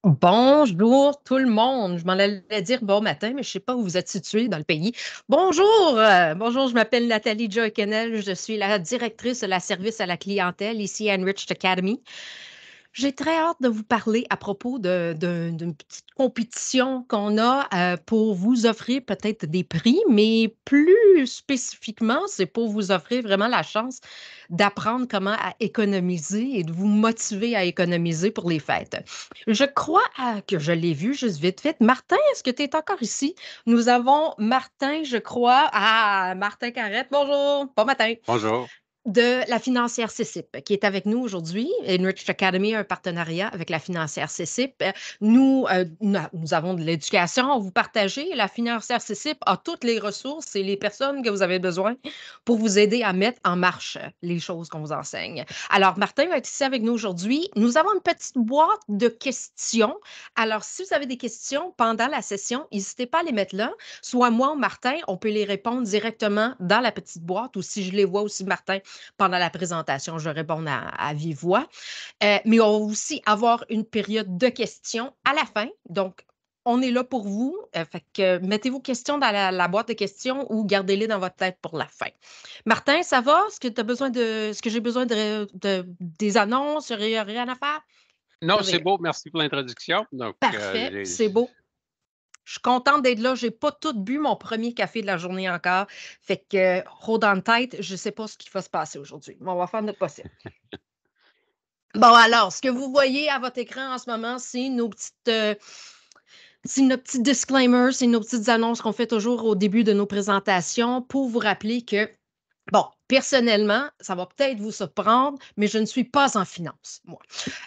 Bonjour tout le monde. Je m'en allais dire bon matin, mais je ne sais pas où vous êtes situés dans le pays. Bonjour, bonjour, je m'appelle Nathalie Joy Kennel, je suis la directrice de la service à la clientèle ici à Enriched Academy. J'ai très hâte de vous parler à propos d'une petite compétition qu'on a pour vous offrir peut-être des prix, mais plus spécifiquement, c'est pour vous offrir vraiment la chance d'apprendre comment à économiser et de vous motiver à économiser pour les fêtes. Je crois que je l'ai vu juste vite, vite. Martin, est-ce que tu es encore ici? Nous avons Martin, je crois. Ah, Martin Carrette, bonjour. Bon matin Bonjour. de la financière CCIP qui est avec nous aujourd'hui. Enriched Academy a un partenariat avec la financière CCIP. Nous avons de l'éducation à vous partager. La financière CCIP a toutes les ressources et les personnes que vous avez besoin pour vous aider à mettre en marche les choses qu'on vous enseigne. Alors, Martin va être ici avec nous aujourd'hui. Nous avons une petite boîte de questions. Alors, si vous avez des questions pendant la session, n'hésitez pas à les mettre là. Soit moi ou Martin, on peut les répondre directement dans la petite boîte ou si je les vois aussi, Martin, pendant la présentation, je réponds à vive voix. Mais on va aussi avoir une période de questions à la fin. Donc, on est là pour vous. Fait que mettez vos questions dans la boîte de questions ou gardez-les dans votre tête pour la fin. Martin, ça va? Est-ce que tu as besoin de. Est-ce que j'ai besoin des annonces? Il n'y a rien à faire? Non, c'est Merveilleux. beau, merci pour l'introduction. Donc, Parfait, c'est beau. Je suis contente d'être là. J'ai pas tout bu mon premier café de la journée encore. Fait que, hold on tête, je sais pas ce qui va se passer aujourd'hui. Mais on va faire notre possible. Bon, alors, ce que vous voyez à votre écran en ce moment, c'est nos petits disclaimers, c'est nos petites annonces qu'on fait toujours au début de nos présentations pour vous rappeler que, bon, personnellement, ça va peut-être vous surprendre, mais je ne suis pas en finance, moi.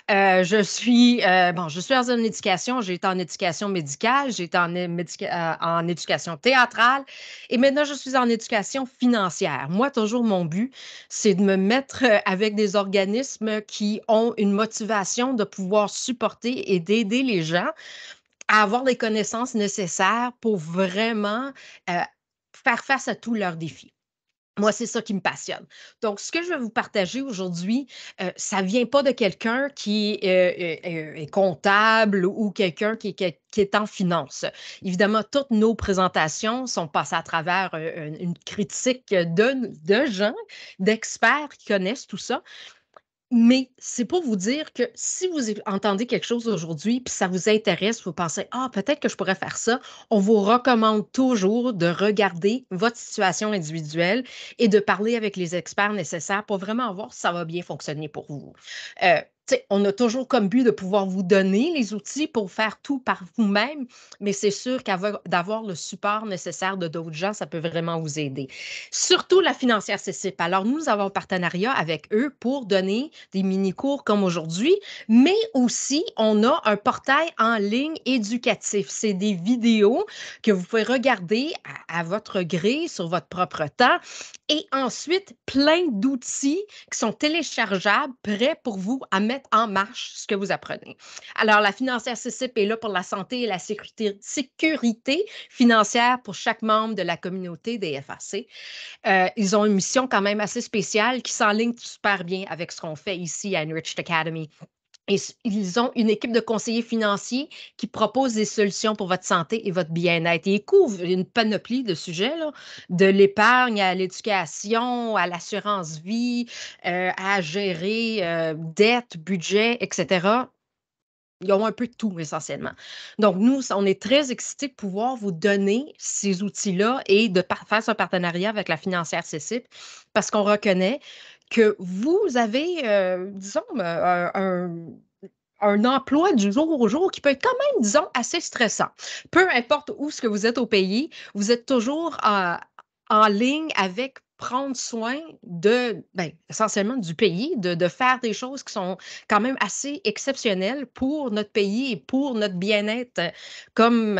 Je suis en éducation, j'ai été en éducation médicale, j'ai été en éducation théâtrale et maintenant je suis en éducation financière. Moi, toujours mon but, c'est de me mettre avec des organismes qui ont une motivation de pouvoir supporter et d'aider les gens à avoir les connaissances nécessaires pour vraiment euh, faire face à tous leurs défis. Moi, c'est ça qui me passionne. Donc, ce que je vais vous partager aujourd'hui, ça ne vient pas de quelqu'un qui est comptable ou quelqu'un qui est en finance. Évidemment, toutes nos présentations sont passées à travers une critique de gens, d'experts qui connaissent tout ça. Mais c'est pour vous dire que si vous entendez quelque chose aujourd'hui, puis ça vous intéresse, vous pensez, ah, peut-être que je pourrais faire ça, on vous recommande toujours de regarder votre situation individuelle et de parler avec les experts nécessaires pour vraiment voir si ça va bien fonctionner pour vous. On a toujours comme but de pouvoir vous donner les outils pour faire tout par vous-même, mais c'est sûr d'avoir le support nécessaire de d'autres gens, ça peut vraiment vous aider. Surtout la financière CCIP. Alors, nous avons un partenariat avec eux pour donner des mini-cours comme aujourd'hui, mais aussi, on a un portail en ligne éducatif. C'est des vidéos que vous pouvez regarder à votre gré, sur votre propre temps, et ensuite, plein d'outils qui sont téléchargeables, prêts pour vous à mettre en marche ce que vous apprenez. Alors, la financière CCIP est là pour la santé et la sécurité financière pour chaque membre de la communauté des FAC. Ils ont une mission quand même assez spéciale qui s'enligne super bien avec ce qu'on fait ici à Enriched Academy. Et ils ont une équipe de conseillers financiers qui propose des solutions pour votre santé et votre bien-être. Et ils couvrent une panoplie de sujets, là, de l'épargne à l'éducation, à l'assurance vie, à gérer dette, budget, etc. Ils ont un peu de tout, essentiellement. Donc, nous, on est très excités de pouvoir vous donner ces outils-là et de faire ce partenariat avec la financière CCIP parce qu'on reconnaît que vous avez, disons, un emploi du jour au jour qui peut être quand même, disons, assez stressant. Peu importe où ce que vous êtes au pays, vous êtes toujours en ligne avec prendre soin essentiellement du pays, de faire des choses qui sont quand même assez exceptionnelles pour notre pays et pour notre bien-être comme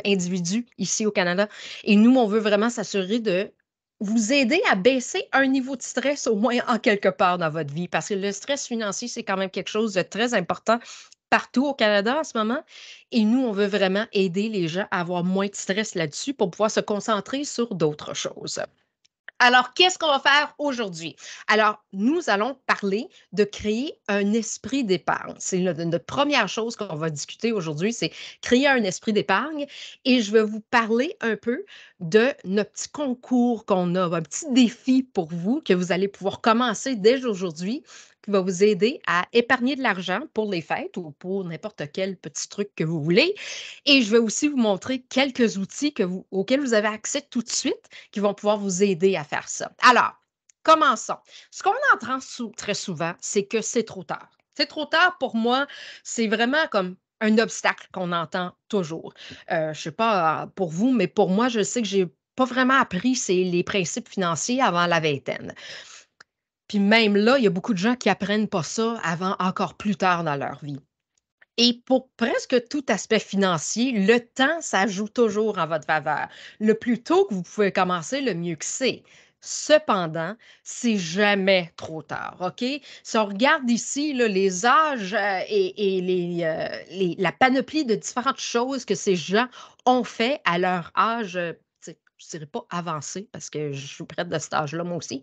individu ici au Canada. Et nous, on veut vraiment s'assurer de vous aider à baisser un niveau de stress au moins en quelque part dans votre vie, parce que le stress financier, c'est quand même quelque chose de très important partout au Canada en ce moment. Et nous, on veut vraiment aider les gens à avoir moins de stress là-dessus pour pouvoir se concentrer sur d'autres choses. Alors, qu'est-ce qu'on va faire aujourd'hui? Alors, nous allons parler de créer un esprit d'épargne. C'est notre première chose qu'on va discuter aujourd'hui, c'est créer un esprit d'épargne. Et je vais vous parler un peu de notre petit concours qu'on a, un petit défi pour vous que vous allez pouvoir commencer dès aujourd'hui, qui va vous aider à épargner de l'argent pour les fêtes ou pour n'importe quel petit truc que vous voulez. Et je vais aussi vous montrer quelques outils auxquels vous avez accès tout de suite qui vont pouvoir vous aider à faire ça. Alors, commençons. Ce qu'on entend très souvent, c'est que c'est trop tard. C'est trop tard pour moi, c'est vraiment comme un obstacle qu'on entend toujours. Je ne sais pas pour vous, mais pour moi, je sais que j'ai pas vraiment appris les principes financiers avant la vingtaine. Puis même là, il y a beaucoup de gens qui apprennent pas ça avant encore plus tard dans leur vie. Et pour presque tout aspect financier, le temps, ça joue toujours en votre faveur. Le plus tôt que vous pouvez commencer, le mieux que c'est. Cependant, c'est jamais trop tard, OK? Si on regarde ici là, les âges et la panoplie de différentes choses que ces gens ont fait à leur âge, tu sais, je ne dirais pas avancé, parce que je suis près de cet âge-là, moi aussi.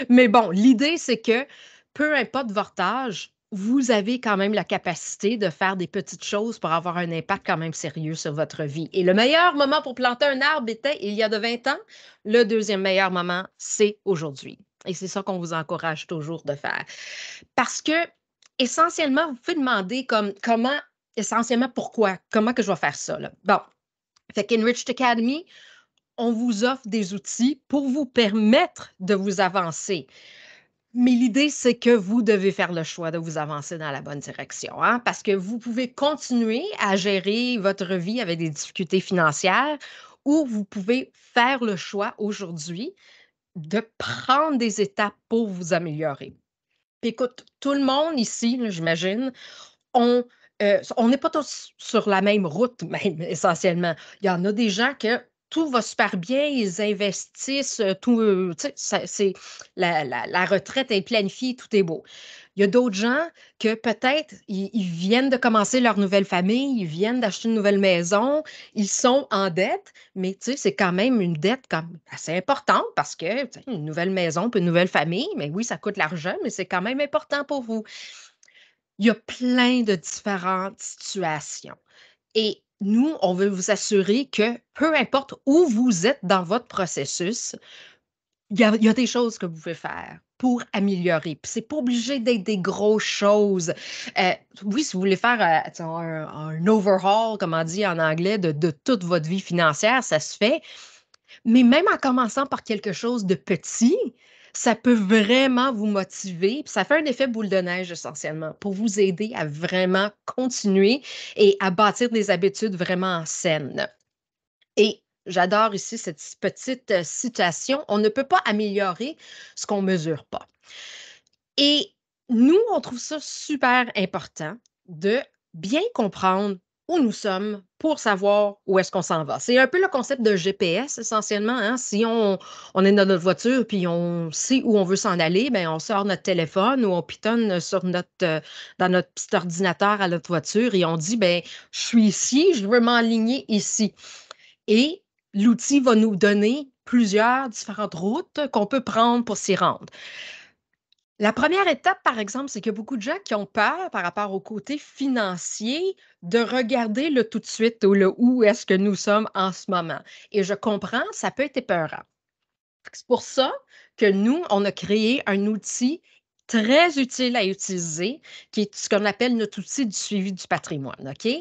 Mais bon, l'idée, c'est que peu importe votre âge, vous avez quand même la capacité de faire des petites choses pour avoir un impact quand même sérieux sur votre vie. Et le meilleur moment pour planter un arbre était il y a de 20 ans. Le deuxième meilleur moment, c'est aujourd'hui. Et c'est ça qu'on vous encourage toujours de faire. Parce que, essentiellement, vous pouvez demander comment, essentiellement, pourquoi, comment que je vais faire ça, là. Bon, fait qu'Enriched Academy, on vous offre des outils pour vous permettre de vous avancer. Mais l'idée, c'est que vous devez faire le choix de vous avancer dans la bonne direction, hein, parce que vous pouvez continuer à gérer votre vie avec des difficultés financières ou vous pouvez faire le choix aujourd'hui de prendre des étapes pour vous améliorer. Puis écoute, tout le monde ici, là, j'imagine, on on n'est pas tous sur la même route même, essentiellement. Il y en a des gens que tout va super bien, ils investissent, tout, tu sais, c'est la retraite est planifiée, tout est beau. Il y a d'autres gens que peut-être ils viennent de commencer leur nouvelle famille, ils viennent d'acheter une nouvelle maison, ils sont en dette, mais tu sais, c'est quand même une dette comme assez importante parce que, tu sais, une nouvelle maison puis une nouvelle famille, mais oui, ça coûte l'argent, mais c'est quand même important pour vous. Il y a plein de différentes situations et nous, on veut vous assurer que peu importe où vous êtes dans votre processus, il y a des choses que vous pouvez faire pour améliorer. Puis c'est pas obligé d'être des grosses choses. Heu, oui, si vous voulez faire, tu sais, un overhaul, comme on dit en anglais, de toute votre vie financière, ça se fait. Mais même en commençant par quelque chose de petit, ça peut vraiment vous motiver, puis ça fait un effet boule de neige essentiellement pour vous aider à vraiment continuer et à bâtir des habitudes vraiment saines. Et j'adore ici cette petite situation. On ne peut pas améliorer ce qu'on mesure pas. Et nous, on trouve ça super important de bien comprendre où nous sommes pour savoir où est-ce qu'on s'en va. C'est un peu le concept de GPS essentiellement, hein. Si on est dans notre voiture puis on sait où on veut s'en aller, ben on sort notre téléphone ou on pitonne sur dans notre petit ordinateur à notre voiture et on dit, ben je suis ici, je veux m'enligner ici. Et l'outil va nous donner plusieurs différentes routes qu'on peut prendre pour s'y rendre. La première étape, par exemple, c'est qu'il y a beaucoup de gens qui ont peur par rapport au côté financier de regarder le tout de suite ou le où est-ce que nous sommes en ce moment. Et je comprends, ça peut être épeurant. C'est pour ça que nous, on a créé un outil très utile à utiliser, qui est ce qu'on appelle notre outil du suivi du patrimoine, OK?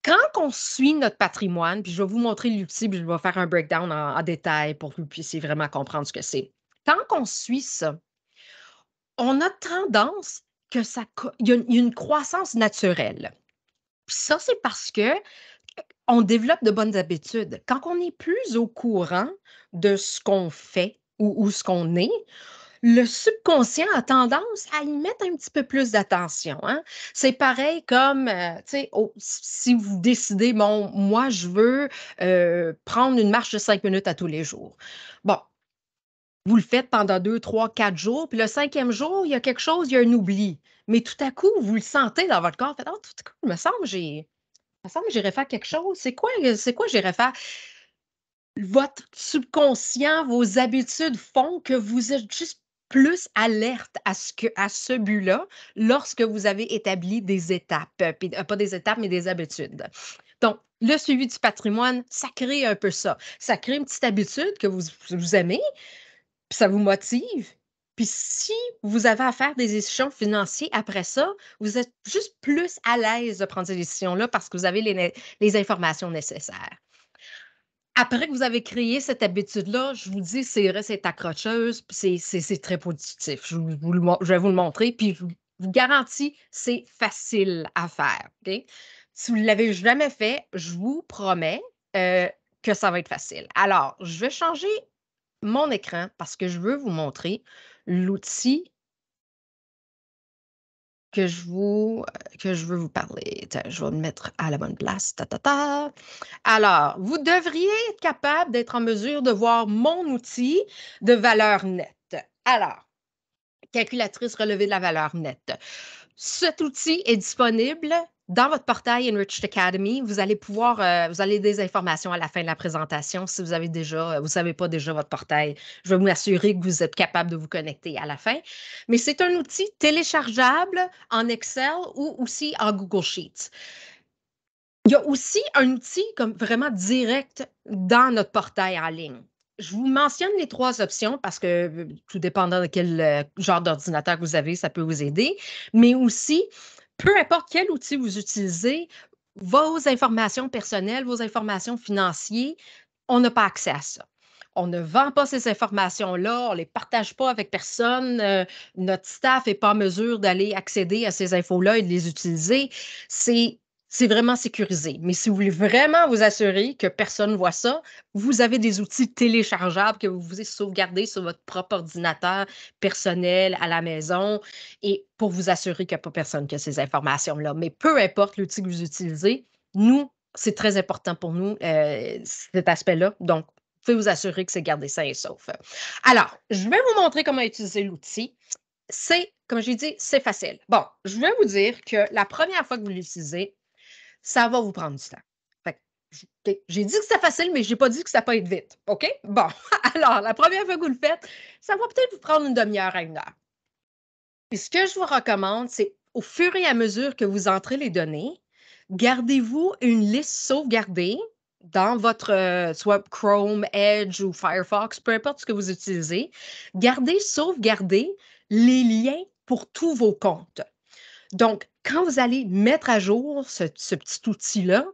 Quand on suit notre patrimoine, puis je vais vous montrer l'outil, puis je vais faire un breakdown en détail pour que vous puissiez vraiment comprendre ce que c'est. Quand on suit ça, on a tendance que il y a une croissance naturelle. Puis ça, c'est parce que on développe de bonnes habitudes. Quand on est plus au courant de ce qu'on fait ou ce qu'on est, le subconscient a tendance à y mettre un petit peu plus d'attention, hein. C'est pareil comme, tu sais, si vous décidez: «Bon, moi, je veux, prendre une marche de 5 minutes à tous les jours». Bon, vous le faites pendant 2, 3, 4 jours, puis le 5e jour, il y a quelque chose, il y a un oubli. Mais tout à coup, vous le sentez dans votre corps, vous faites: «Oh, tout à coup, il me semble que j'irais faire quelque chose. C'est quoi que j'irais faire?» votre subconscient, vos habitudes font que vous êtes juste plus alerte à ce but-là lorsque vous avez établi des étapes, puis, pas des étapes, mais des habitudes. Donc, le suivi du patrimoine, ça crée un peu ça. Ça crée une petite habitude que vous aimez, puis ça vous motive. Puis si vous avez à faire des décisions financières après ça, vous êtes juste plus à l'aise de prendre ces décisions-là parce que vous avez les informations nécessaires. Après que vous avez créé cette habitude-là, je vous dis, c'est vrai, c'est accrocheuse, puis c'est très positif. Je vais vous le montrer, puis je vous garantis, c'est facile à faire, OK? Si vous ne l'avez jamais fait, je vous promets, heu, que ça va être facile. Alors, je vais changer mon écran parce que je veux vous montrer l'outil que je veux vous parler. Tiens, je vais me mettre à la bonne place. Ta, ta, ta. Alors, vous devriez être capable d'être en mesure de voir mon outil de valeur nette. Alors, calculatrice relevée de la valeur nette. Cet outil est disponible dans votre portail Enriched Academy. Vous allez pouvoir, vous avez des informations à la fin de la présentation. Si vous avez déjà, vous savez pas déjà votre portail, je vais m'assurer que vous êtes capable de vous connecter à la fin. Mais c'est un outil téléchargeable en Excel ou aussi en Google Sheets. Il y a aussi un outil comme vraiment direct dans notre portail en ligne. Je vous mentionne les 3 options parce que, tout dépendant de quel, genre d'ordinateur que vous avez, ça peut vous aider. Mais aussi, peu importe quel outil vous utilisez, vos informations personnelles, vos informations financières, on n'a pas accès à ça. On ne vend pas ces informations-là, on ne les partage pas avec personne, notre staff n'est pas en mesure d'aller accéder à ces infos-là et de les utiliser. C'est c'est vraiment sécurisé. Mais si vous voulez vraiment vous assurer que personne ne voit ça, vous avez des outils téléchargeables que vous pouvez sauvegarder sur votre propre ordinateur personnel à la maison et pour vous assurer qu'il n'y a pas personne qui a ces informations-là. Mais peu importe l'outil que vous utilisez, nous, c'est très important pour nous, cet aspect-là. Donc, vous pouvez vous assurer que c'est gardé sain et sauf. Alors, je vais vous montrer comment utiliser l'outil. C'est, comme j'ai dit, c'est facile. Bon, je vais vous dire que la première fois que vous l'utilisez, ça va vous prendre du temps. Fait que j'ai dit que c'était facile, mais j'ai pas dit que ça peut être vite. OK? Bon, alors, la première fois que vous le faites, ça va peut-être vous prendre une demi-heure à 1 heure. Puis ce que je vous recommande, c'est au fur et à mesure que vous entrez les données, gardez-vous une liste sauvegardée dans votre, soit Chrome, Edge ou Firefox, peu importe ce que vous utilisez. Sauvegardez les liens pour tous vos comptes. Donc, quand vous allez mettre à jour ce petit outil-là,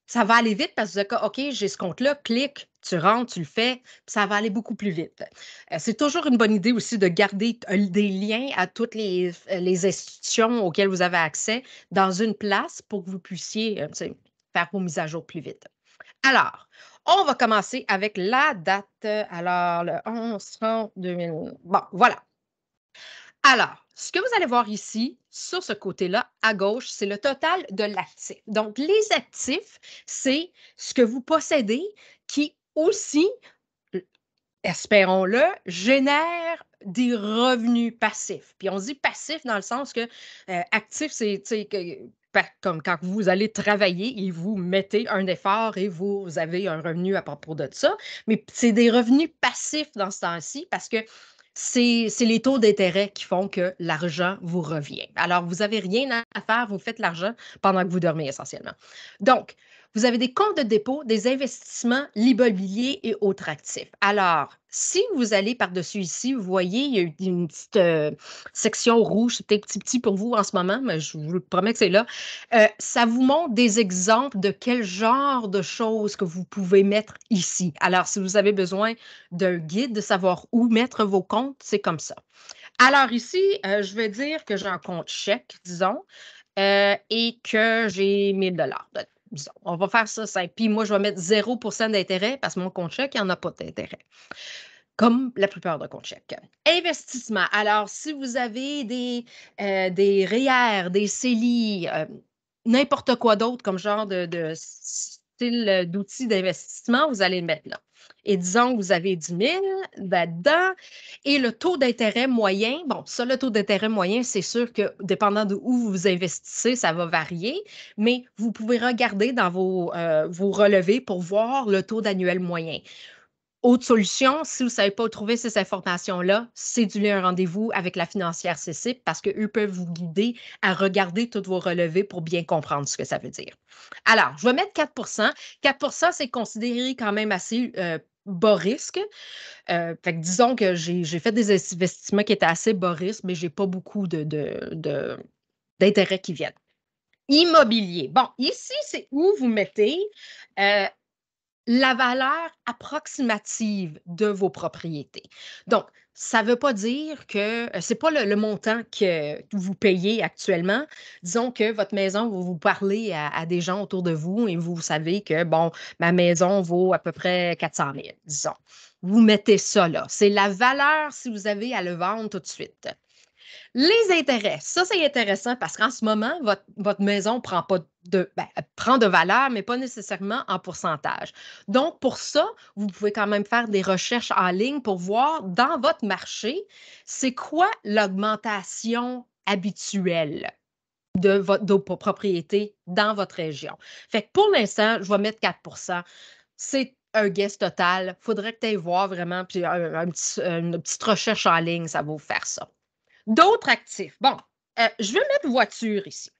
ça va aller vite parce que vous OK, j'ai ce compte-là, clique, tu rentres, tu le fais, puis ça va aller beaucoup plus vite. C'est toujours une bonne idée aussi de garder des liens à toutes les institutions auxquelles vous avez accès dans une place pour que vous puissiez, tu sais, faire vos mises à jour plus vite. Alors, on va commencer avec la date, alors le 11/30/2000. Bon, voilà. Alors, ce que vous allez voir ici, sur ce côté-là, à gauche, c'est le total de l'actif. Donc, les actifs, c'est ce que vous possédez qui aussi, espérons-le, génère des revenus passifs. Puis on dit passif dans le sens que actif, c'est tu sais, comme quand vous allez travailler et vous mettez un effort et vous avez un revenu à propos de ça. Mais c'est des revenus passifs dans ce temps-ci parce que c'est les taux d'intérêt qui font que l'argent vous revient. Alors, vous n'avez rien à faire, vous faites l'argent pendant que vous dormez essentiellement. Donc, vous avez des comptes de dépôt, des investissements, l'immobilier et autres actifs. Alors, si vous allez par-dessus ici, vous voyez, il y a une petite section rouge, c'est peut-être petit pour vous en ce moment, mais je vous promets que c'est là. Ça vous montre des exemples de quel genre de choses que vous pouvez mettre ici. Alors, si vous avez besoin d'un guide de savoir où mettre vos comptes, c'est comme ça. Alors ici, je vais dire que j'ai un compte chèque, disons, et que j'ai 1 000 disons. On va faire ça simple. Puis moi, je vais mettre 0% d'intérêt parce que mon compte chèque, il n'y en a pas d'intérêt, comme la plupart de comptes chèques. Investissement. Alors, si vous avez des REER, des CELI, n'importe quoi d'autre comme genre de style d'outil d'investissement, vous allez le mettre là. Et disons que vous avez 10 000 là-dedans et le taux d'intérêt moyen, bon, ça, le taux d'intérêt moyen, c'est sûr que dépendant de où vous investissez, ça va varier, mais vous pouvez regarder dans vos relevés pour voir le taux d'annuel moyen. Autre solution, si vous ne savez pas où trouver ces informations-là, cédulez un rendez-vous avec la financière CCIP parce qu'eux peuvent vous guider à regarder toutes vos relevés pour bien comprendre ce que ça veut dire. Alors, je vais mettre 4 4 c'est considéré quand même assez bas risque. Fait que disons que j'ai fait des investissements qui étaient assez bas risque, mais je n'ai pas beaucoup d'intérêts qui viennent. Immobilier. Bon, ici, c'est où vous mettez euh, la valeur approximative de vos propriétés. Donc, ça ne veut pas dire que ce n'est pas le montant que vous payez actuellement. Disons que votre maison, vous parlez à des gens autour de vous et vous savez que, bon, ma maison vaut à peu près 400 000, disons. Vous mettez ça là. C'est la valeur si vous avez à le vendre tout de suite. Les intérêts, ça, c'est intéressant parce qu'en ce moment, votre maison prend pas elle prend de valeur, mais pas nécessairement en pourcentage. Donc, pour ça, vous pouvez quand même faire des recherches en ligne pour voir dans votre marché, c'est quoi l'augmentation habituelle de vos propriétés dans votre région. Fait que pour l'instant, je vais mettre 4. C'est un guess total. Il faudrait que tu ailles voir vraiment, puis une petite recherche en ligne, ça va vous faire ça. D'autres actifs. Bon, je vais mettre voiture ici.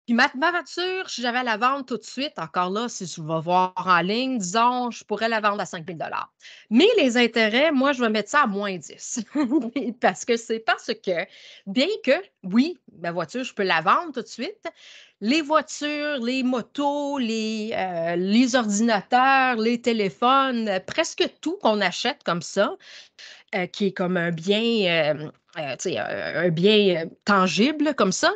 Puis ma voiture, si j'avais à la vendre tout de suite, encore là, si je vais voir en ligne, disons, je pourrais la vendre à 5 000. Mais les intérêts, moi, je vais mettre ça à moins 10. Parce que, bien que, oui, ma voiture, je peux la vendre tout de suite, les voitures, les motos, les ordinateurs, les téléphones, presque tout qu'on achète comme ça, qui est comme un bien, tu sais, un bien tangible comme ça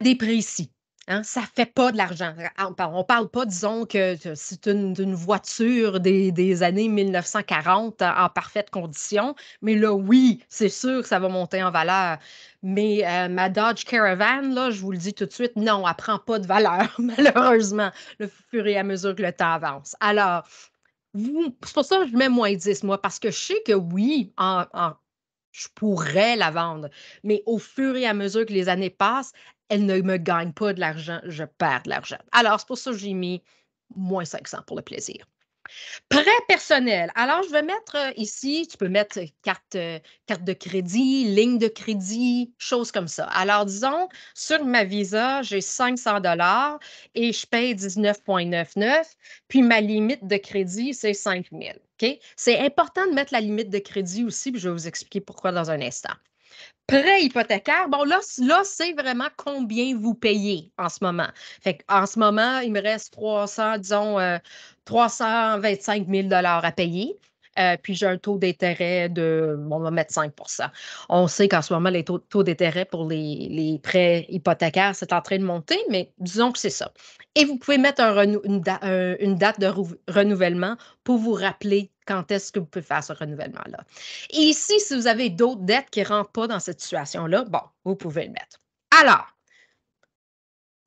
déprécie. Hein, ça ne fait pas de l'argent. On ne parle pas, disons, que c'est une voiture des années 1940 en parfaite condition, mais là, oui, c'est sûr que ça va monter en valeur. Mais ma Dodge Caravan, là, je vous le dis tout de suite, non, elle ne prend pas de valeur, malheureusement, le fur et à mesure que le temps avance. Alors, c'est pour ça que je mets moins 10, moi, parce que je sais que oui, je pourrais la vendre, mais au fur et à mesure que les années passent, elle ne me gagne pas de l'argent, je perds de l'argent. Alors, c'est pour ça que j'ai mis moins 500 pour le plaisir. Prêt personnel. Alors, je vais mettre ici, tu peux mettre carte de crédit, ligne de crédit, choses comme ça. Alors, disons, sur ma Visa, j'ai 500 et je paye 19,99. Puis ma limite de crédit, c'est 5 000. OK? C'est important de mettre la limite de crédit aussi, puis je vais vous expliquer pourquoi dans un instant. Prêt hypothécaire, bon, là c'est vraiment combien vous payez en ce moment. Fait en ce moment, il me reste 325 000 à payer. Puis j'ai un taux d'intérêt on va mettre 5. On sait qu'en ce moment, les taux d'intérêt pour les prêts hypothécaires, c'est en train de monter, mais disons que c'est ça. Et vous pouvez mettre une date de renouvellement pour vous rappeler quand est-ce que vous pouvez faire ce renouvellement-là. Et ici, si vous avez d'autres dettes qui ne rentrent pas dans cette situation-là, bon, vous pouvez le mettre. Alors,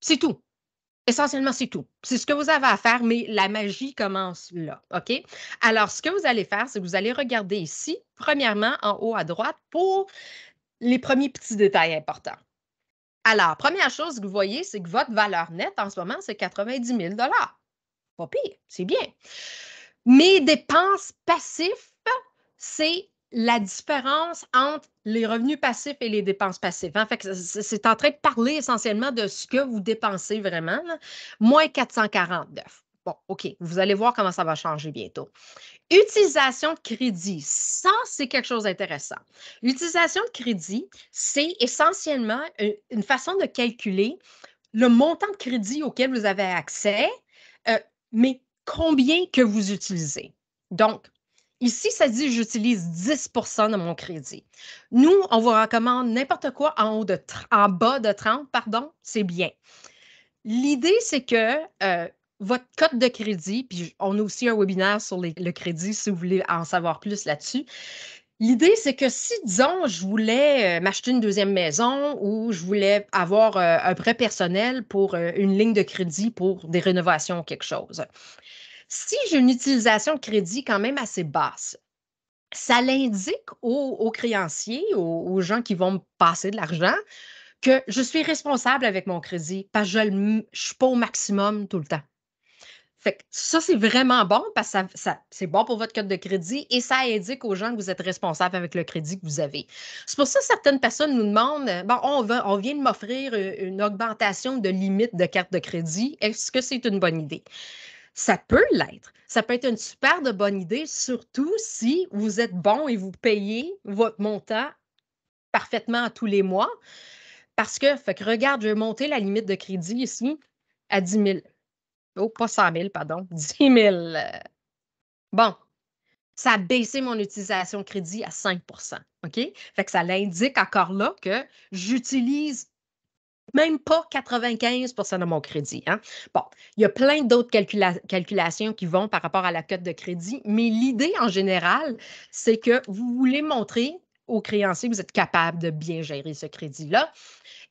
c'est tout. Essentiellement, c'est tout. C'est ce que vous avez à faire, mais la magie commence là, OK? Alors, ce que vous allez faire, c'est que vous allez regarder ici, premièrement, en haut à droite, pour les premiers petits détails importants. Alors, première chose que vous voyez, c'est que votre valeur nette en ce moment, c'est 90 000 Pas pire, c'est bien. Mes dépenses passives, c'est la différence entre les revenus passifs et les dépenses passives. Hein? Fait que c'est en train de parler essentiellement de ce que vous dépensez vraiment. Là. Moins 449. Bon, OK, vous allez voir comment ça va changer bientôt. Utilisation de crédit, ça, c'est quelque chose d'intéressant. L'utilisation de crédit, c'est essentiellement une façon de calculer le montant de crédit auquel vous avez accès, mais combien que vous utilisez. Donc, ici, ça dit j'utilise 10 de mon crédit. Nous, on vous recommande n'importe quoi en bas de 30, pardon, c'est bien. L'idée, c'est que votre cote de crédit, puis on a aussi un webinaire sur le crédit si vous voulez en savoir plus là-dessus. L'idée, c'est que si, disons, je voulais m'acheter une deuxième maison ou je voulais avoir un prêt personnel pour une ligne de crédit pour des rénovations ou quelque chose, si j'ai une utilisation de crédit quand même assez basse, ça l'indique aux créanciers, aux gens qui vont me passer de l'argent, que je suis responsable avec mon crédit parce que je suis pas au maximum tout le temps. Fait que ça, c'est vraiment bon parce que c'est bon pour votre code de crédit et ça indique aux gens que vous êtes responsable avec le crédit que vous avez. C'est pour ça que certaines personnes nous demandent, bon, on vient de m'offrir une augmentation de limite de carte de crédit. Est-ce que c'est une bonne idée? Ça peut l'être. Ça peut être une super de bonne idée, surtout si vous êtes bon et vous payez votre montant parfaitement à tous les mois. Parce que, fait que regarde, je vais monter la limite de crédit ici à 10 000. Oh, pas 100 000, pardon, 10 000. Bon, ça a baissé mon utilisation de crédit à 5 OK? Fait que ça l'indique encore là que j'utilise même pas 95 de mon crédit. Hein? Bon, il y a plein d'autres calculations qui vont par rapport à la cote de crédit, mais l'idée en général, c'est que vous voulez montrer aux créanciers que vous êtes capable de bien gérer ce crédit-là.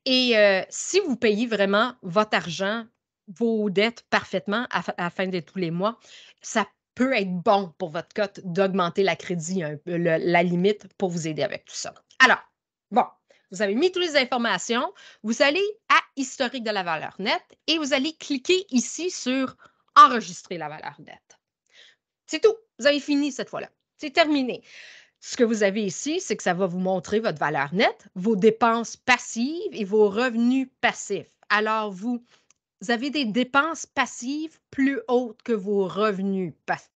Et si vous payez vraiment votre argent, vos dettes parfaitement à la fin de tous les mois, ça peut être bon pour votre cote d'augmenter la limite pour vous aider avec tout ça. Alors, bon, vous avez mis toutes les informations, vous allez à historique de la valeur nette et vous allez cliquer ici sur enregistrer la valeur nette. C'est tout, vous avez fini cette fois-là. C'est terminé. Ce que vous avez ici, c'est que ça va vous montrer votre valeur nette, vos dépenses passives et vos revenus passifs. Alors, vous avez des dépenses passives plus hautes que vos revenus passifs.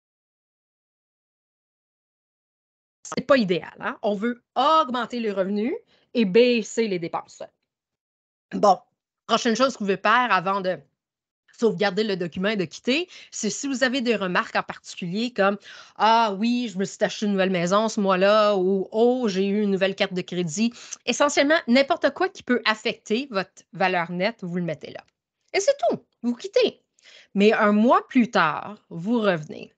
Ce n'est pas idéal. Hein? On veut augmenter les revenus et baisser les dépenses. Bon, prochaine chose que vous pouvez faire avant de sauvegarder le document et de quitter, c'est si vous avez des remarques en particulier comme ah oui, je me suis acheté une nouvelle maison ce mois-là ou oh, j'ai eu une nouvelle carte de crédit. Essentiellement, n'importe quoi qui peut affecter votre valeur nette, vous le mettez là. Et c'est tout, vous quittez. Mais un mois plus tard, vous revenez.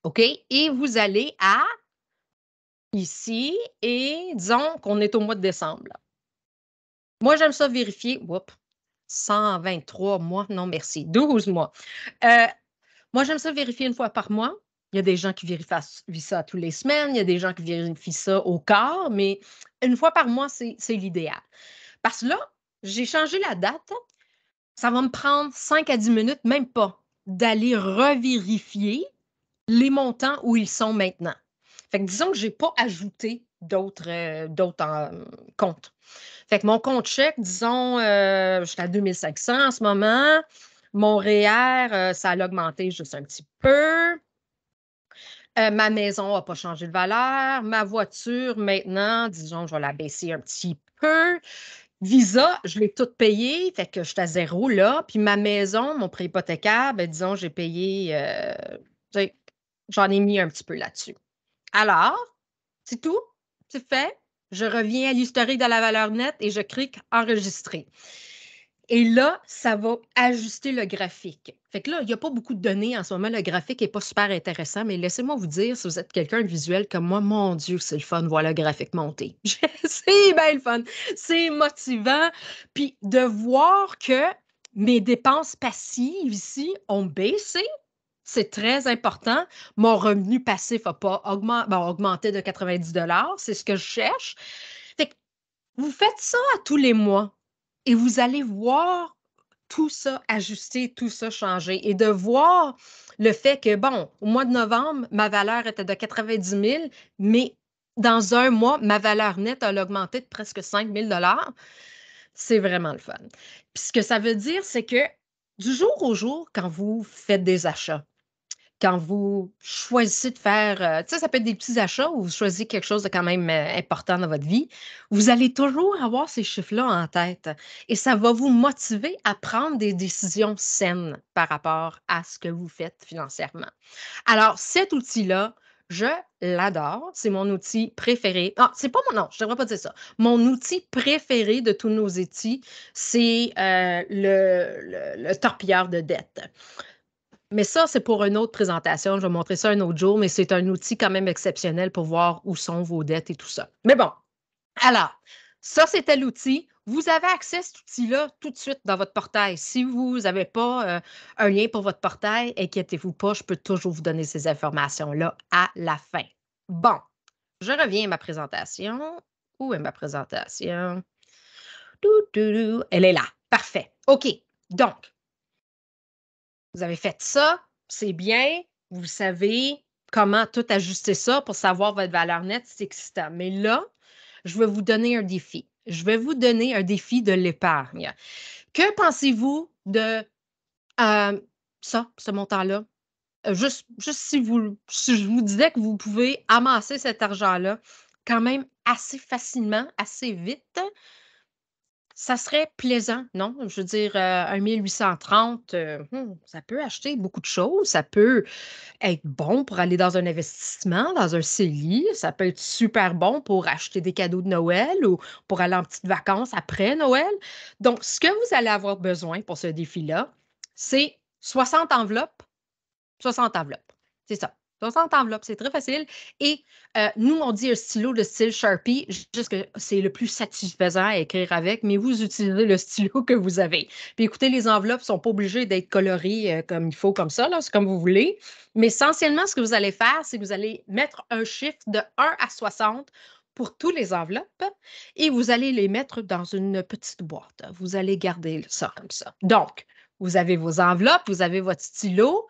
OK? Et vous allez à ici et disons qu'on est au mois de décembre. Là. Moi, j'aime ça vérifier. Oups, 123 mois, non merci, 12 mois. Euh, Moi, j'aime ça vérifier une fois par mois. Il y a des gens qui vérifient ça tous les semaines, il y a des gens qui vérifient ça au quart, mais une fois par mois, c'est l'idéal. Parce que là, j'ai changé la date. Ça va me prendre 5 à 10 minutes, même pas, d'aller revérifier les montants où ils sont maintenant. Fait que disons que je n'ai pas ajouté d'autres comptes. Fait que mon compte chèque, disons, je suis à 2500 en ce moment. Mon REER, ça a augmenté juste un petit peu. Ma maison n'a pas changé de valeur. Ma voiture, maintenant, disons, je vais la baisser un petit peu. Visa, je l'ai toute payée, fait que je suis à zéro là. Puis ma maison, mon prêt hypothécaire, ben, disons, j'ai payé, j'en ai mis un petit peu là-dessus. Alors, c'est tout, c'est fait. Je reviens à l'historique de la valeur nette et je clique enregistrer. Et là, ça va ajuster le graphique. Fait que là, il n'y a pas beaucoup de données en ce moment. Le graphique n'est pas super intéressant, mais laissez-moi vous dire, si vous êtes quelqu'un de visuel comme moi, mon Dieu, c'est le fun de voir le graphique monter. C'est bien le fun. C'est motivant. Puis de voir que mes dépenses passives ici ont baissé, c'est très important. Mon revenu passif n'a pas augmenté de 90 c'est ce que je cherche. Fait que vous faites ça à tous les mois et vous allez voir tout ça ajuster, tout ça changer et de voir le fait que, bon, au mois de novembre, ma valeur était de 90 000, mais dans un mois, ma valeur nette a augmenté de presque 5 000 c'est vraiment le fun. Puis ce que ça veut dire, c'est que du jour au jour, quand vous faites des achats, quand vous choisissez de faire, tu sais, ça peut être des petits achats ou vous choisissez quelque chose de quand même important dans votre vie, vous allez toujours avoir ces chiffres-là en tête et ça va vous motiver à prendre des décisions saines par rapport à ce que vous faites financièrement. Alors, cet outil-là, je l'adore. C'est mon outil préféré. Ah, c'est pas mon nom, je ne devrais pas dire ça. Mon outil préféré de tous nos outils, c'est le torpilleur de dette. Mais ça, c'est pour une autre présentation. Je vais montrer ça un autre jour, mais c'est un outil quand même exceptionnel pour voir où sont vos dettes et tout ça. Mais bon, alors, ça, c'était l'outil. Vous avez accès à cet outil-là tout de suite dans votre portail. Si vous n'avez pas un lien pour votre portail, inquiétez-vous pas, je peux toujours vous donner ces informations-là à la fin. Bon, je reviens à ma présentation. Où est ma présentation? Elle est là. Parfait. OK. Donc, vous avez fait ça, c'est bien. Vous savez comment tout ajuster ça pour savoir votre valeur nette, c'est excitant. Mais là, je vais vous donner un défi. Je vais vous donner un défi de l'épargne. Que pensez-vous de ça, ce montant-là? Juste si je vous disais que vous pouvez amasser cet argent-là quand même assez facilement, assez vite, ça serait plaisant, non? Je veux dire, un 1830, ça peut acheter beaucoup de choses. Ça peut être bon pour aller dans un investissement, dans un CELI. Ça peut être super bon pour acheter des cadeaux de Noël ou pour aller en petites vacances après Noël. Donc, ce que vous allez avoir besoin pour ce défi-là, c'est 60 enveloppes 60 enveloppes. C'est ça. 60 enveloppes, c'est très facile. Et nous, on dit un stylo de style Sharpie, juste que c'est le plus satisfaisant à écrire avec, mais vous utilisez le stylo que vous avez. Puis écoutez, les enveloppes ne sont pas obligées d'être colorées comme il faut, comme ça, là, c'est comme vous voulez. Mais essentiellement, ce que vous allez faire, c'est que vous allez mettre un chiffre de 1 à 60 pour toutes les enveloppes et vous allez les mettre dans une petite boîte. Vous allez garder ça comme ça. Donc, vous avez vos enveloppes, vous avez votre stylo,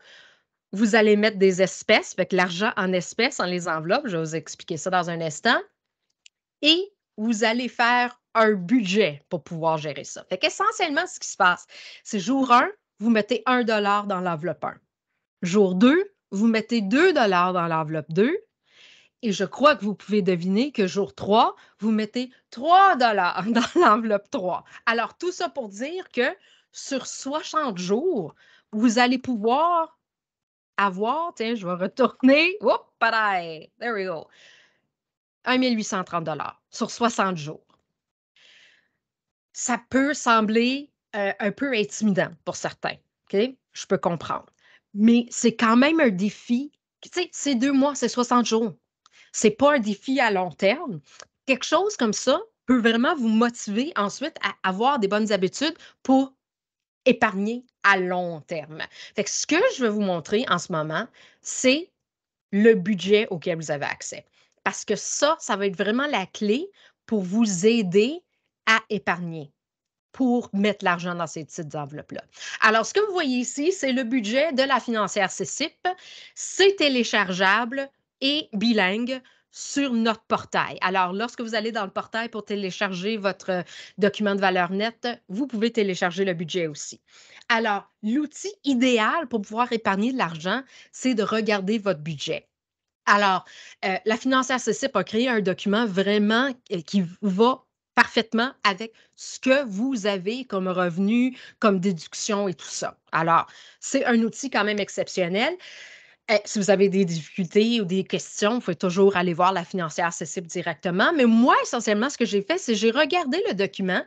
vous allez mettre des espèces, fait que l'argent en espèces, dans les enveloppes, je vais vous expliquer ça dans un instant, et vous allez faire un budget pour pouvoir gérer ça. Fait qu'essentiellement, ce qui se passe, c'est jour 1, vous mettez 1 $ dans l'enveloppe 1. Jour 2, vous mettez 2 $ dans l'enveloppe 2. Et je crois que vous pouvez deviner que jour 3, vous mettez 3 $ dans l'enveloppe 3. Alors, tout ça pour dire que sur 60 jours, vous allez pouvoir avoir, tiens, je vais retourner. Oups, pareil. There we go. 1 830 $ sur 60 jours. Ça peut sembler un peu intimidant pour certains. OK? Je peux comprendre. Mais c'est quand même un défi. Tu sais, c'est 2 mois, c'est 60 jours. C'est pas un défi à long terme. Quelque chose comme ça peut vraiment vous motiver ensuite à avoir des bonnes habitudes pour épargner à long terme. Fait que ce que je vais vous montrer en ce moment, c'est le budget auquel vous avez accès. Parce que ça va être vraiment la clé pour vous aider à épargner, pour mettre l'argent dans ces petites enveloppes-là. Alors, ce que vous voyez ici, c'est le budget de la financière CCIP. C'est téléchargeable et bilingue sur notre portail. Alors, lorsque vous allez dans le portail pour télécharger votre document de valeur nette, vous pouvez télécharger le budget aussi. Alors, l'outil idéal pour pouvoir épargner de l'argent, c'est de regarder votre budget. Alors, la financière CCIP a créé un document vraiment qui va parfaitement avec ce que vous avez comme revenu, comme déduction et tout ça. Alors, c'est un outil quand même exceptionnel. Si vous avez des difficultés ou des questions, vous pouvez toujours aller voir la financière CCIP directement. Mais moi, essentiellement, ce que j'ai fait, c'est que j'ai regardé le document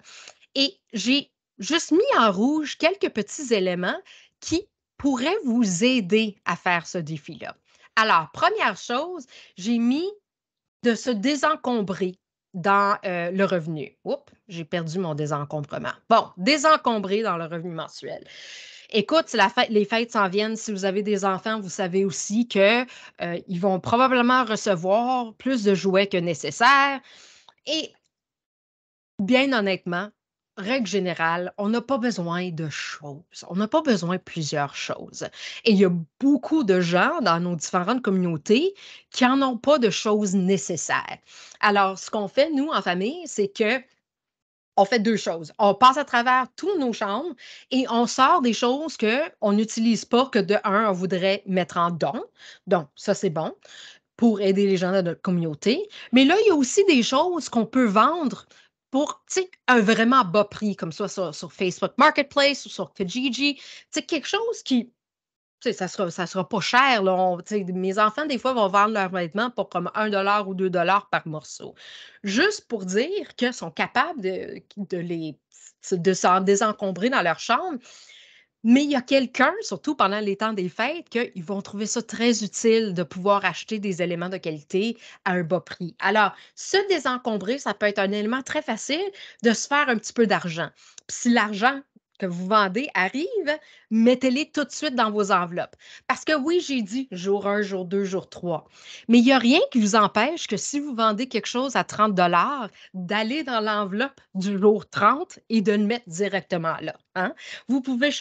et j'ai juste mis en rouge quelques petits éléments qui pourraient vous aider à faire ce défi-là. Alors, première chose, j'ai mis de se désencombrer dans le revenu. Oups, j'ai perdu mon désencombrement. Bon, désencombrer dans le revenu mensuel. Écoute, les fêtes s'en viennent. Si vous avez des enfants, vous savez aussi qu'ils vont probablement recevoir plus de jouets que nécessaire. Et bien honnêtement, règle générale, on n'a pas besoin de choses. On n'a pas besoin de plusieurs choses. Et il y a beaucoup de gens dans nos différentes communautés qui n'en ont pas de choses nécessaires. Alors, ce qu'on fait, nous, en famille, c'est que on fait 2 choses. On passe à travers toutes nos chambres et on sort des choses qu'on n'utilise pas, que de un, on voudrait mettre en don. Donc, ça, c'est bon pour aider les gens de notre communauté. Mais là, il y a aussi des choses qu'on peut vendre pour, tu sais, un vraiment bas prix, comme ça sur Facebook Marketplace ou sur Kijiji. Tu sais, quelque chose qui, tu sais, ça sera pas cher, là. Tu sais, mes enfants, des fois, vont vendre leurs vêtements pour comme 1 $ ou 2 $ par morceau. Juste pour dire qu'ils sont capables de s'en désencombrer dans leur chambre. Mais il y a quelqu'un, surtout pendant les temps des fêtes, qu'ils vont trouver ça très utile de pouvoir acheter des éléments de qualité à un bas prix. Alors, se désencombrer, ça peut être un élément très facile de se faire un petit peu d'argent. Puis si l'argent que vous vendez arrive, mettez-les tout de suite dans vos enveloppes. Parce que oui, j'ai dit jour 1, jour 2, jour 3. Mais il n'y a rien qui vous empêche que si vous vendez quelque chose à 30 d'aller dans l'enveloppe du jour 30 et de le mettre directement là. Hein? Vous pouvez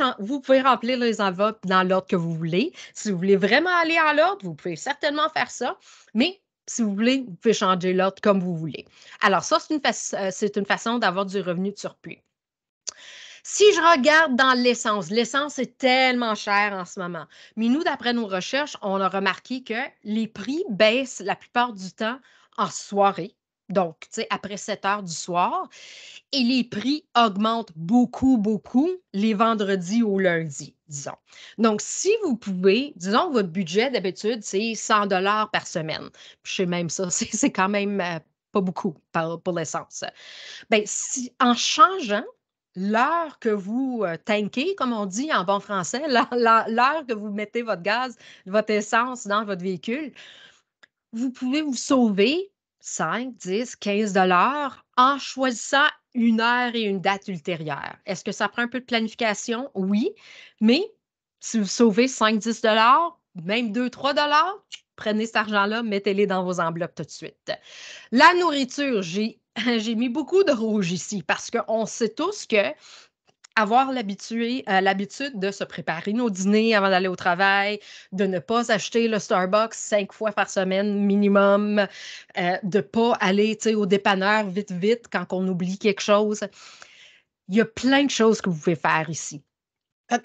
remplir les enveloppes dans l'ordre que vous voulez. Si vous voulez vraiment aller en l'ordre, vous pouvez certainement faire ça. Mais si vous voulez, vous pouvez changer l'ordre comme vous voulez. Alors ça, c'est une façon d'avoir du revenu de surplus. Si je regarde dans l'essence est tellement cher en ce moment. Mais nous, d'après nos recherches, on a remarqué que les prix baissent la plupart du temps en soirée. Donc, tu sais, après 7 heures du soir. Et les prix augmentent beaucoup, beaucoup les vendredis au lundi, disons. Donc, si vous pouvez, disons que votre budget d'habitude, c'est 100 par semaine. Je sais même ça, c'est quand même pas beaucoup pour l'essence. Bien, si, en changeant l'heure que vous tankez, comme on dit en bon français, l'heure que vous mettez votre gaz, votre essence dans votre véhicule, vous pouvez vous sauver 5, 10, 15 en choisissant une heure et une date ultérieure. Est-ce que ça prend un peu de planification? Oui, mais si vous sauvez 5, 10 même 2, 3 prenez cet argent-là, mettez-les dans vos enveloppes tout de suite. La nourriture, j'ai mis beaucoup de rouge ici parce qu'on sait tous que avoir l'habitude de se préparer nos dîners avant d'aller au travail, de ne pas acheter le Starbucks 5 fois par semaine minimum, de ne pas aller au dépanneur vite, vite quand on oublie quelque chose. Il y a plein de choses que vous pouvez faire ici.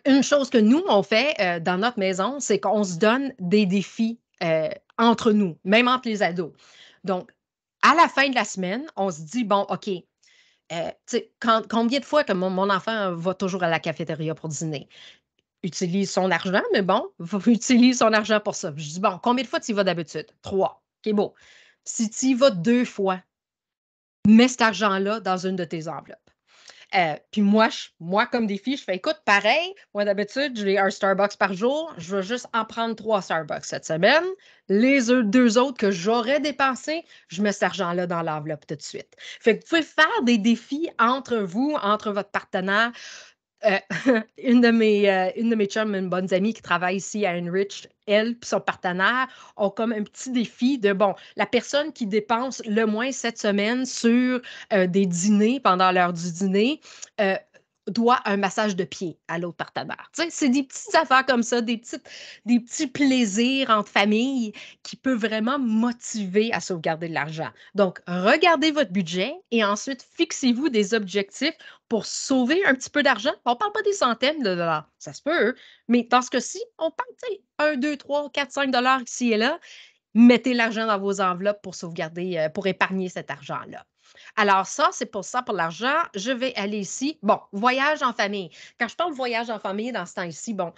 Une chose que nous, on fait dans notre maison, c'est qu'on se donne des défis entre nous, même entre les ados. Donc, à la fin de la semaine, on se dit, bon, OK, combien de fois que mon enfant va toujours à la cafétéria pour dîner? Utilise son argent, mais bon, utilise son argent pour ça. Je dis, bon, combien de fois tu y vas d'habitude? 3. OK, bon. Si tu y vas 2 fois, mets cet argent-là dans une de tes enveloppes. Puis moi, comme défi, je fais, écoute, pareil, moi d'habitude, j'ai un Starbucks par jour, je vais juste en prendre 3 Starbucks cette semaine. Les 2 autres que j'aurais dépensés, je mets cet argent-là dans l'enveloppe tout de suite. Fait que vous pouvez faire des défis entre vous, entre votre partenaire. Euh, une de mes chums, une bonne amie qui travaille ici à Enrich, elle et son partenaire ont comme un petit défi de, bon, la personne qui dépense le moins cette semaine sur des dîners pendant l'heure du dîner euh, doit un massage de pied à l'autre partenaire. Tu sais, c'est des petites affaires comme ça, des petits plaisirs entre familles qui peuvent vraiment motiver à sauvegarder de l'argent. Donc, regardez votre budget et ensuite fixez-vous des objectifs pour sauver un petit peu d'argent. On ne parle pas des centaines de dollars, ça se peut, mais dans ce cas-ci, on parle, tu sais, 1, 2, 3, 4, 5 ici et là. Mettez l'argent dans vos enveloppes pour sauvegarder, pour épargner cet argent-là. Alors ça, c'est pour ça, pour l'argent. Je vais aller ici. Bon, voyage en famille. Quand je parle de voyage en famille dans ce temps-ci, bon,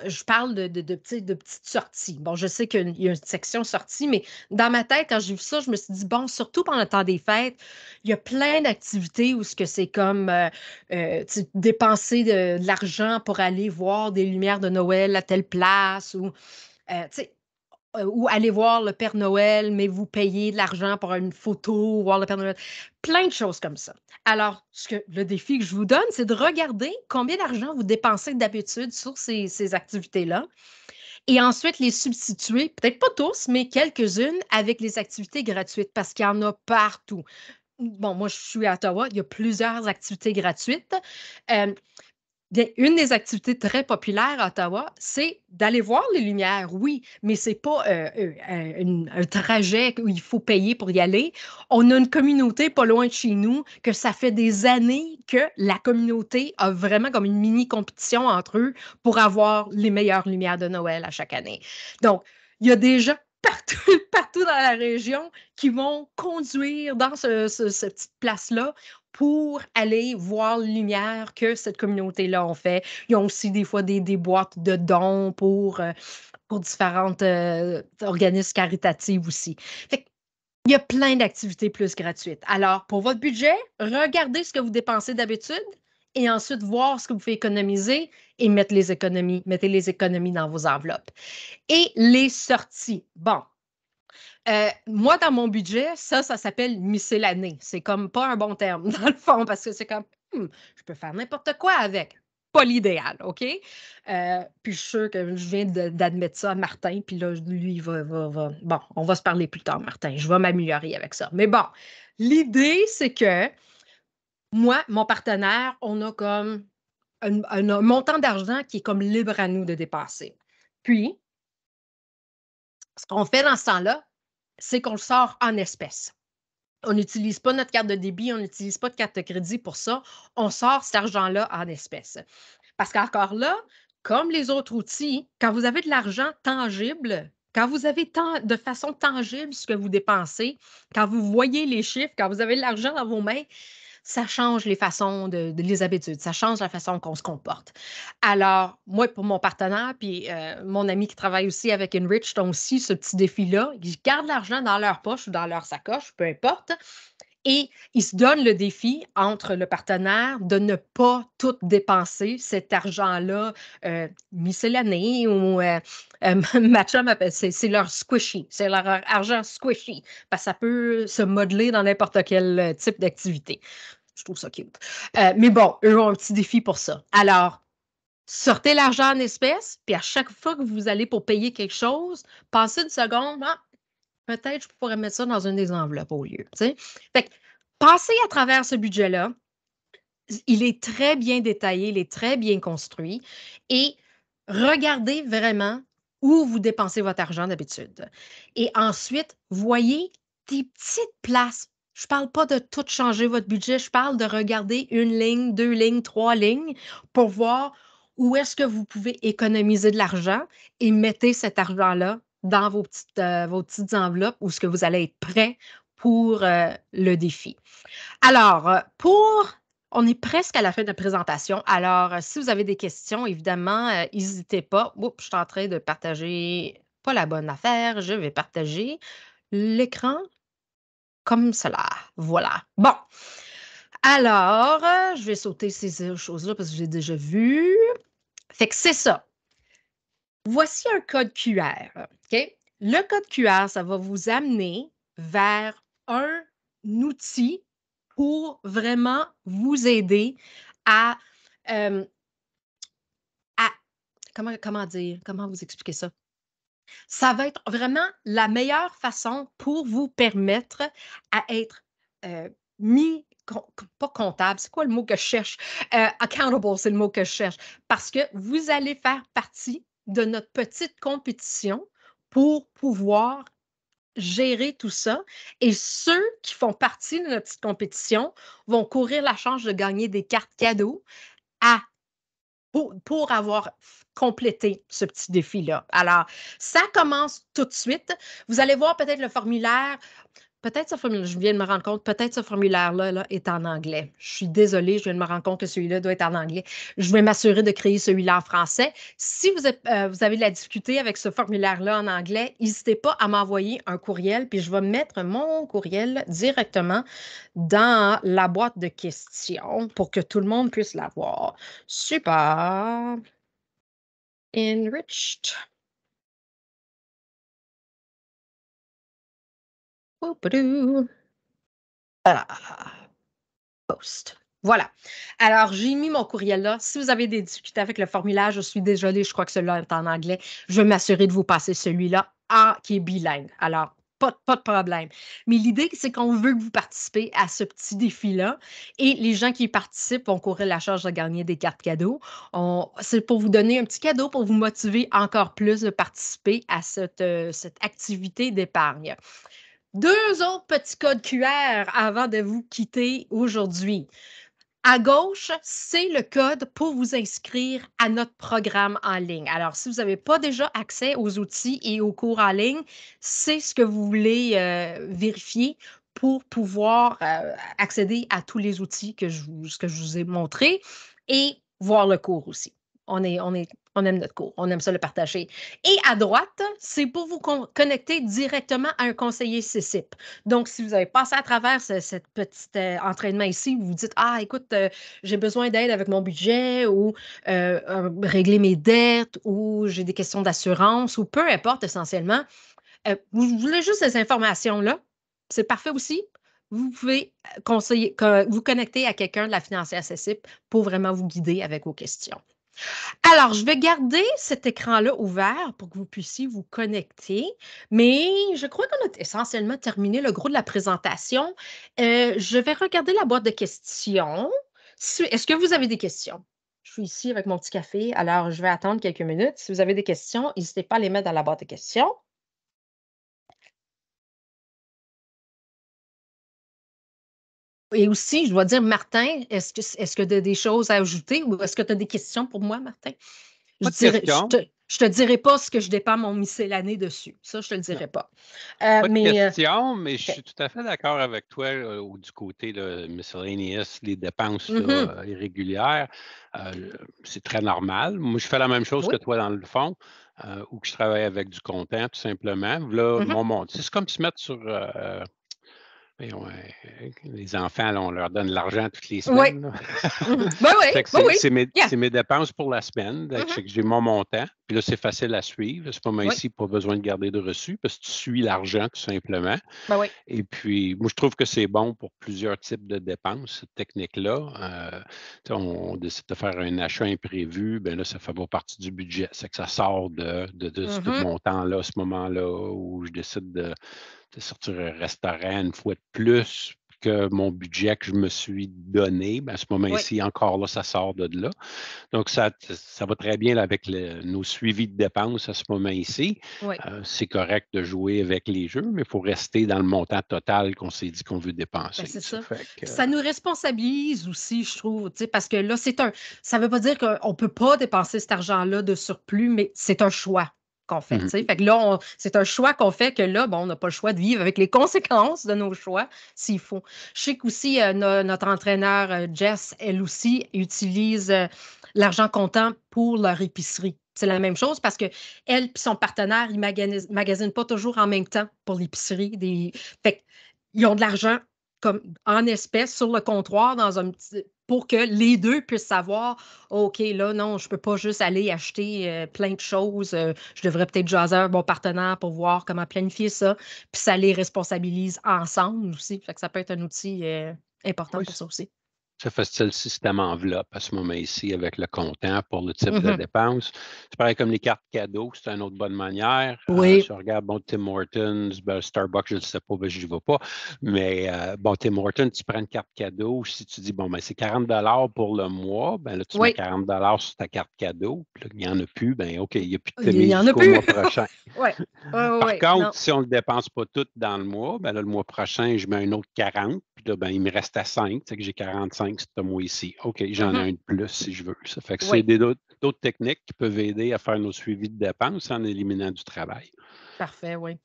je parle de petites sorties. Bon, je sais qu'il y a une section sortie, mais dans ma tête, quand j'ai vu ça, je me suis dit, bon, surtout pendant le temps des fêtes, il y a plein d'activités où ce que c'est comme dépenser de l'argent pour aller voir des lumières de Noël à telle place ou aller voir le Père Noël, mais vous payez de l'argent pour une photo, voir le Père Noël. Plein de choses comme ça. Alors, le défi que je vous donne, c'est de regarder combien d'argent vous dépensez d'habitude sur ces activités-là et ensuite les substituer, peut-être pas tous, mais quelques-unes avec les activités gratuites parce qu'il y en a partout. Bon, moi, je suis à Ottawa, il y a plusieurs activités gratuites. Euh, Bien, une des activités très populaires à Ottawa, c'est d'aller voir les lumières, oui, mais c'est pas un trajet où il faut payer pour y aller. On a une communauté pas loin de chez nous que ça fait des années que la communauté a vraiment comme une mini compétition entre eux pour avoir les meilleures lumières de Noël à chaque année. Donc, il y a des gens partout, partout dans la région qui vont conduire dans cette petite place-là pour aller voir les lumières que cette communauté-là ont fait. Ils ont aussi des fois des boîtes de dons pour différentes organismes caritatifs aussi. Fait il y a plein d'activités plus gratuites. Alors, pour votre budget, regardez ce que vous dépensez d'habitude et ensuite voir ce que vous pouvez économiser et mettre les économies. Mettez les économies dans vos enveloppes. Et les sorties. Bon, moi, dans mon budget, ça s'appelle miscellanée. C'est comme pas un bon terme, dans le fond, parce que c'est comme, je peux faire n'importe quoi avec. Pas l'idéal, OK? Puis je suis sûre que je viens d'admettre ça à Martin, puis là, lui, Bon, on va se parler plus tard, Martin. Je vais m'améliorer avec ça. Mais bon, l'idée, c'est que moi, mon partenaire, on a comme un montant d'argent qui est comme libre à nous de dépasser. Puis, ce qu'on fait dans ce temps-là, c'est qu'on le sort en espèces. On n'utilise pas notre carte de débit, on n'utilise pas de carte de crédit pour ça. On sort cet argent-là en espèces. Parce qu'encore là, comme les autres outils, quand vous avez de l'argent tangible, quand vous avez de façon tangible ce que vous dépensez, quand vous voyez les chiffres, quand vous avez de l'argent dans vos mains, ça change les façons les habitudes, ça change la façon qu'on se comporte. Alors, moi, pour mon partenaire, puis mon ami qui travaille aussi avec Enrich, ont aussi ce petit défi-là. Ils gardent l'argent dans leur poche ou dans leur sacoche, peu importe, et ils se donnent le défi entre le partenaire de ne pas tout dépenser cet argent-là miscellané ou ma chum appelle c'est leur squishy, c'est leur argent squishy, parce que ça peut se modeler dans n'importe quel type d'activité. Je trouve ça cute. Mais bon, eux ont un petit défi pour ça. Alors, sortez l'argent en espèces, puis à chaque fois que vous allez pour payer quelque chose, passez une seconde, peut-être je pourrais mettre ça dans une des enveloppes au lieu. T'sais. Fait que, passez à travers ce budget-là. Il est très bien détaillé, il est très bien construit. Et regardez vraiment où vous dépensez votre argent d'habitude. Et ensuite, voyez des petites places. Je ne parle pas de tout changer votre budget, je parle de regarder une ligne, deux lignes, trois lignes pour voir où est-ce que vous pouvez économiser de l'argent et mettez cet argent-là dans vos petites enveloppes où est-ce que vous allez être prêt pour le défi. Alors, on est presque à la fin de la présentation. Alors, si vous avez des questions, évidemment, n'hésitez pas. Oups, je suis en train de partager pas la bonne affaire. Je vais partager l'écran comme cela. Voilà. Bon. Alors, je vais sauter ces choses-là parce que j'ai déjà vu. Fait que c'est ça. Voici un code QR. OK? Le code QR, ça va vous amener vers un outil pour vraiment vous aider à, euh, à comment dire, comment vous expliquer ça? Ça va être vraiment la meilleure façon pour vous permettre à être mis, pas comptable, c'est quoi le mot que je cherche? Accountable, c'est le mot que je cherche. Parce que vous allez faire partie de notre petite compétition pour pouvoir gérer tout ça. Et ceux qui font partie de notre petite compétition vont courir la chance de gagner des cartes cadeaux à pour avoir complété ce petit défi-là. Alors, ça commence tout de suite. Vous allez voir peut-être le formulaire. Peut-être ce formulaire, je viens de me rendre compte, peut-être ce formulaire-là là, est en anglais. Je suis désolée, je viens de me rendre compte que celui-là doit être en anglais. Je vais m'assurer de créer celui-là en français. Si vous avez de la difficulté avec ce formulaire-là en anglais, n'hésitez pas à m'envoyer un courriel, puis je vais mettre mon courriel directement dans la boîte de questions pour que tout le monde puisse l'avoir. Super. Enriched. Oupadou. Ah. Post. Voilà. Alors, j'ai mis mon courriel là. Si vous avez des difficultés avec le formulaire, je suis désolée, je crois que celui-là est en anglais. Je vais m'assurer de vous passer celui-là qui est bilingue. Alors, pas de problème. Mais l'idée, c'est qu'on veut que vous participez à ce petit défi-là. Et les gens qui y participent vont courir la charge de gagner des cartes cadeaux. C'est pour vous donner un petit cadeau pour vous motiver encore plus de participer à cette activité d'épargne. Deux autres petits codes QR avant de vous quitter aujourd'hui. À gauche, c'est le code pour vous inscrire à notre programme en ligne. Alors, si vous n'avez pas déjà accès aux outils et aux cours en ligne, c'est ce que vous voulez vérifier pour pouvoir accéder à tous les outils que je vous ai montrés et voir le cours aussi. on aime notre cours, on aime ça le partager. Et à droite, c'est pour vous connecter directement à un conseiller CCIP. Donc, si vous avez passé à travers cette petite entraînement ici, vous vous dites, ah, écoute, j'ai besoin d'aide avec mon budget ou régler mes dettes ou j'ai des questions d'assurance ou peu importe essentiellement, vous voulez juste ces informations-là, c'est parfait aussi. Vous pouvez vous connecter à quelqu'un de la financière CCIP pour vraiment vous guider avec vos questions. Alors, je vais garder cet écran-là ouvert pour que vous puissiez vous connecter, mais je crois qu'on a essentiellement terminé le gros de la présentation. Je vais regarder la boîte de questions. Est-ce que vous avez des questions? Je suis ici avec mon petit café, alors je vais attendre quelques minutes. Si vous avez des questions, n'hésitez pas à les mettre dans la boîte de questions. Et aussi, je dois dire, Martin, est-ce que tu as des choses à ajouter ou est-ce que tu as des questions pour moi, Martin? Pas de questions. Je te dirai pas ce que je dépense mon miscellanée dessus. Ça, je te le Non, dirai pas. pas de Mais, questions, mais je OK. suis tout à fait d'accord avec toi du côté là, miscellaneous, les dépenses Mhm. là, irrégulières. C'est très normal. Moi, je fais la même chose que Oui. toi dans le fond, où je travaille avec du comptant, tout simplement. Là, Mhm. c'est comme se mettre sur voyons, les enfants, là, on leur donne de l'argent toutes les Oui. semaines. Là. Mhm. Ben oui, Fait que ben oui. Yeah. c'est mes dépenses pour la semaine. Fait Mhm. que j'ai mon montant. Puis là, c'est facile à suivre. À ce Oui. moment-ci, pas besoin de garder de reçu parce que tu suis l'argent tout simplement. Ben oui. Et puis, moi, je trouve que c'est bon pour plusieurs types de dépenses, cette technique-là. On décide de faire un achat imprévu, bien là, ça fait pas partie du budget. C'est que ça sort de ce Mhm. montant-là, à ce moment-là, où je décide de sortir un restaurant une fois de plus que mon budget que je me suis donné. Ben, à ce Oui. moment-ci, encore là, ça sort de là. Donc, ça va très bien là, avec nos suivis de dépenses à ce moment-ci. Oui. C'est correct de jouer avec les jeux, mais il faut rester dans le montant total qu'on s'est dit qu'on veut Ben, dépenser. c'est Ça ça. fait que, Puis ça nous responsabilise aussi, je trouve, tu sais, parce que là, ça ne veut pas dire qu'on ne peut pas dépenser cet argent-là de surplus, mais c'est un choix qu'on fait, tu mhm. sais. Fait que là, c'est un choix qu'on fait que là, bon, on n'a pas le choix de vivre avec les conséquences de nos choix s'il faut. Je sais qu'aussi, notre entraîneur, Jess, elle aussi, utilise l'argent comptant pour leur épicerie. C'est la même chose parce que elle et son partenaire, ils magasinent pas toujours en même temps pour l'épicerie. Fait ils ont de l'argent comme en espèces sur le comptoir pour que les deux puissent savoir, OK, là, non, je ne peux pas juste aller acheter plein de choses. Je devrais peut-être jaser un bon partenaire pour voir comment planifier ça. Puis ça les responsabilise ensemble aussi. Fait que ça peut être un outil important Oui, pour ça aussi. ça fait style système enveloppe à ce moment-ci avec le comptant pour le type de Mhm. dépense. C'est pareil comme les cartes cadeaux, c'est une autre bonne manière. Si Oui. on regarde, bon, Tim Hortons, ben, Starbucks, je ne sais pas, ben, je n'y vais pas. Mais bon, Tim Hortons, tu prends une carte cadeau. Si tu dis, bon, ben, c'est 40 pour le mois, ben là, tu mets Oui. 40 sur ta carte cadeau. Puis là, il n'y en a plus, ben OK, il n'y a plus de Il n'y mise en a jusqu'au plus. mois prochain. Oui. Oui, oui, Par oui. contre, Non. si on ne le dépense pas tout dans le mois, ben là, le mois prochain, je mets un autre 40, puis là, ben, il me reste à 5, c'est que j'ai 45 ce mois-ci. OK, j'en ai Mhm. un de plus si je veux. Ça fait que c'est Oui. d'autres techniques qui peuvent aider à faire nos suivis de dépenses en éliminant du travail. Parfait, oui.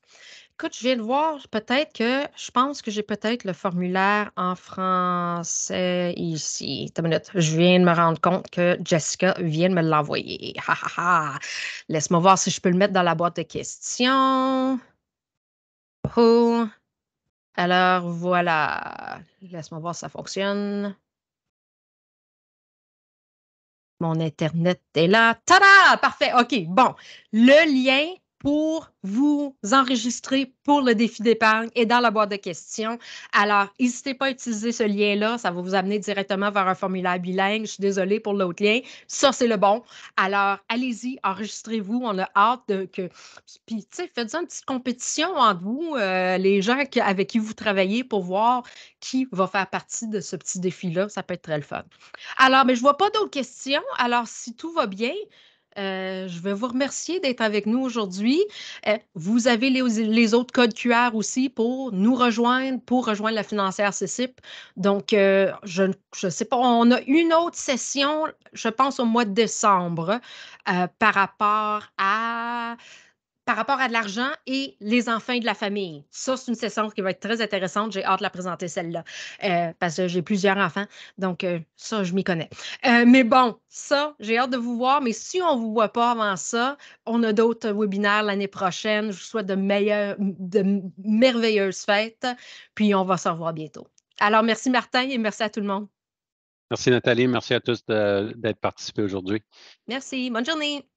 Écoute, je viens de voir, je pense que j'ai peut-être le formulaire en français ici. Attends une minute. Je viens de me rendre compte que Jessica vient de me l'envoyer. Ha, ha, ha. Laisse-moi voir si je peux le mettre dans la boîte de questions. Oh. Alors, voilà. Laisse-moi voir si ça fonctionne. Mon Internet est là. Tada! Parfait. OK. Bon. Le lien pour vous enregistrer pour le défi d'épargne est dans la boîte de questions. Alors, n'hésitez pas à utiliser ce lien-là. Ça va vous amener directement vers un formulaire bilingue. Je suis désolée pour l'autre lien. Ça, c'est le bon. Alors, allez-y, enregistrez-vous. On a hâte que. Puis, tu sais, faites une petite compétition entre vous, les gens avec qui vous travaillez pour voir qui va faire partie de ce petit défi-là. Ça peut être très le fun. Alors, mais je ne vois pas d'autres questions. Alors, si tout va bien, je vais vous remercier d'être avec nous aujourd'hui. Vous avez les autres codes QR aussi pour nous rejoindre, pour rejoindre la financière CCIP. Donc, je ne sais pas, on a une autre session, je pense, au mois de décembre par rapport à par rapport à de l'argent et les enfants de la famille. Ça, c'est une session qui va être très intéressante. J'ai hâte de la présenter, celle-là, parce que j'ai plusieurs enfants. Donc, ça, je m'y connais. Mais bon, ça, j'ai hâte de vous voir. Mais si on ne vous voit pas avant ça, on a d'autres webinaires l'année prochaine. Je vous souhaite de merveilleuses fêtes. Puis, on va se revoir bientôt. Alors, merci Martin et merci à tout le monde. Merci Nathalie, merci à tous d'être participés aujourd'hui. Merci. Bonne journée.